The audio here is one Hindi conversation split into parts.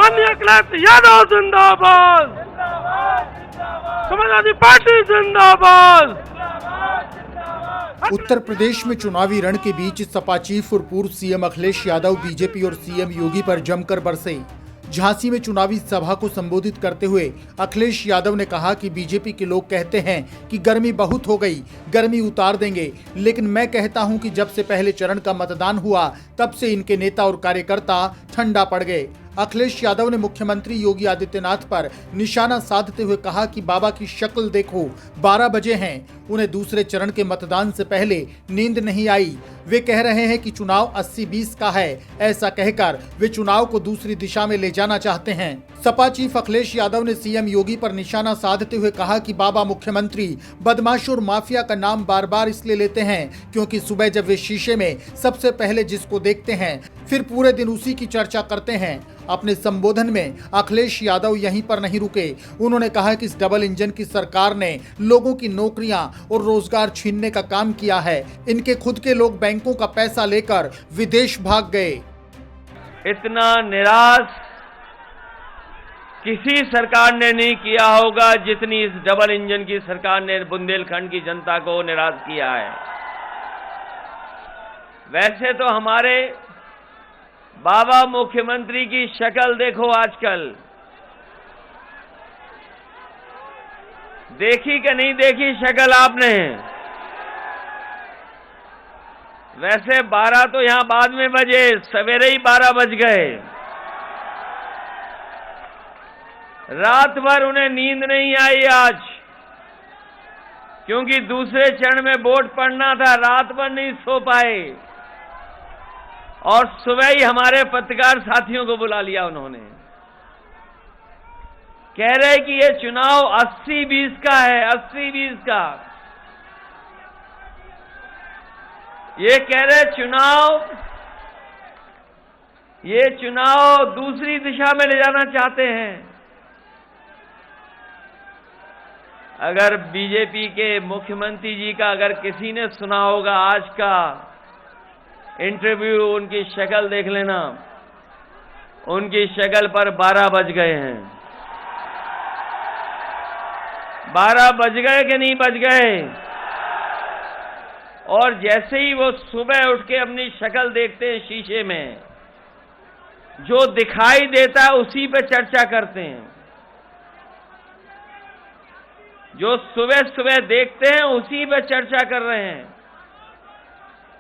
माननीय अखिलेश यादव जिंदाबाद, समाजवादी पार्टी जिंदाबाद। उत्तर प्रदेश में चुनावी रण के बीच सपा चीफ और पूर्व सीएम अखिलेश यादव बीजेपी और सीएम योगी पर जमकर बरसे। झांसी में चुनावी सभा को संबोधित करते हुए अखिलेश यादव ने कहा कि बीजेपी के लोग कहते हैं कि गर्मी बहुत हो गई, गर्मी उतार देंगे, लेकिन मैं कहता हूं कि जब से पहले चरण का मतदान हुआ तब से इनके नेता और कार्यकर्ता ठंडा पड़ गए। अखिलेश यादव ने मुख्यमंत्री योगी आदित्यनाथ पर निशाना साधते हुए कहा कि बाबा की शक्ल देखो, 12 बजे हैं, उन्हें दूसरे चरण के मतदान से पहले नींद नहीं आई। वे कह रहे हैं कि चुनाव 80-20 का है, ऐसा कहकर वे चुनाव को दूसरी दिशा में ले जाना चाहते हैं। सपा चीफ अखिलेश यादव ने सीएम योगी पर निशाना साधते हुए कहा कि बाबा मुख्यमंत्री बदमाशों और माफिया का नाम बार बार इसलिए लेते हैं क्योंकि सुबह जब वे शीशे में सबसे पहले जिसको देखते हैं फिर पूरे दिन उसी की चर्चा करते हैं। अपने संबोधन में अखिलेश यादव यहीं पर नहीं रुके। उन्होंने कहा कि इस डबल इंजन की सरकार ने लोगों की नौकरियां और रोजगार छीनने का काम किया है। इनके खुद के लोग बैंकों का पैसा लेकर विदेश भाग गए। इतना निराश किसी सरकार ने नहीं किया होगा जितनी इस डबल इंजन की सरकार ने बुंदेलखंड की जनता को निराश किया है। वैसे तो हमारे बाबा मुख्यमंत्री की शक्ल देखो, आजकल देखी कि नहीं देखी शक्ल आपने? वैसे 12 तो यहां बाद में बजे, सवेरे ही 12 बज गए। रात भर उन्हें नींद नहीं आई आज, क्योंकि दूसरे चरण में वोट पड़ना था, रात भर नहीं सो पाए और सुबह ही हमारे पत्रकार साथियों को बुला लिया उन्होंने। कह रहे कि ये चुनाव 80-20 का है, 80-20 का। ये कह रहे ये चुनाव दूसरी दिशा में ले जाना चाहते हैं। अगर बीजेपी के मुख्यमंत्री जी का अगर किसी ने सुना होगा आज का इंटरव्यू, उनकी शक्ल देख लेना, उनकी शक्ल पर 12 बज गए हैं। 12 बज गए कि नहीं बज गए? और जैसे ही वो सुबह उठ के अपनी शक्ल देखते हैं शीशे में, जो दिखाई देता है उसी पे चर्चा करते हैं। जो सुबह सुबह देखते हैं उसी पे चर्चा कर रहे हैं।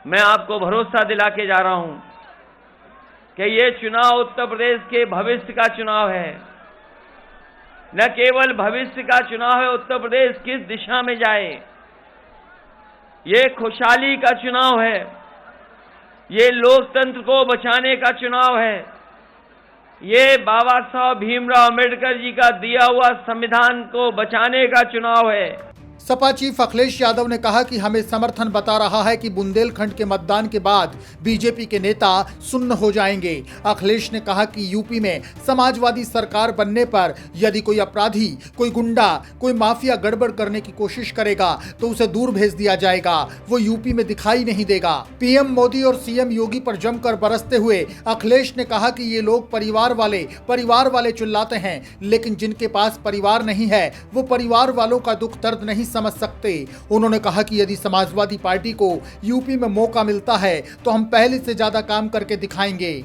मैं आपको भरोसा दिला के जा रहा हूं कि ये चुनाव उत्तर प्रदेश के भविष्य का चुनाव है। न केवल भविष्य का चुनाव है, उत्तर प्रदेश किस दिशा में जाए, ये खुशहाली का चुनाव है, ये लोकतंत्र को बचाने का चुनाव है, ये बाबा साहब भीमराव अम्बेडकर जी का दिया हुआ संविधान को बचाने का चुनाव है। सपा चीफ अखिलेश यादव ने कहा कि हमें समर्थन बता रहा है कि बुंदेलखंड के मतदान के बाद बीजेपी के नेता सुन्न हो जाएंगे। अखिलेश ने कहा कि यूपी में समाजवादी सरकार बनने पर यदि कोई अपराधी, कोई गुंडा, कोई माफिया गड़बड़ करने की कोशिश करेगा तो उसे दूर भेज दिया जाएगा, वो यूपी में दिखाई नहीं देगा। पीएम मोदी और सीएम योगी पर जमकर बरसते हुए अखिलेश ने कहा कि ये लोग परिवार वाले चिल्लाते हैं, लेकिन जिनके पास परिवार नहीं है वो परिवार वालों का दुख दर्द नहीं समझ सकते। उन्होंने कहा कि यदि समाजवादी पार्टी को यूपी में मौका मिलता है तो हम पहले से ज्यादा काम करके दिखाएंगे।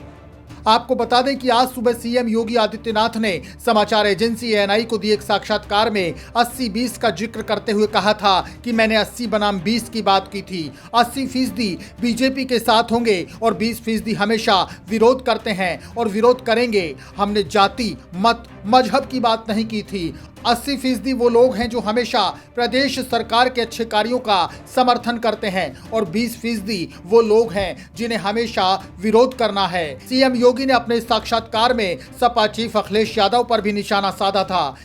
आपको बता दें कि आज सुबह सीएम योगी आदित्यनाथ ने समाचार एजेंसी एएनआई को दिए एक साक्षात्कार में 80-20 का जिक्र करते हुए कहा था कि मैंने 80 बनाम 20 की बात की थी। 80% बीजेपी के साथ होंगे और 20% हमेशा विरोध करते हैं और विरोध करेंगे। हमने जाति, मत, मजहब की बात नहीं की थी। 80% वो लोग हैं जो हमेशा प्रदेश सरकार के अच्छे कार्यों का समर्थन करते हैं और 20% वो लोग हैं जिन्हें हमेशा विरोध करना है। सीएम योगी ने अपने साक्षात्कार में सपा चीफ अखिलेश यादव पर भी निशाना साधा था।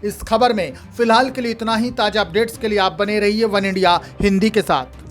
इस खबर में फिलहाल के लिए इतना ही। ताजा अपडेट्स के लिए आप बने रहिए वन इंडिया हिंदी के साथ।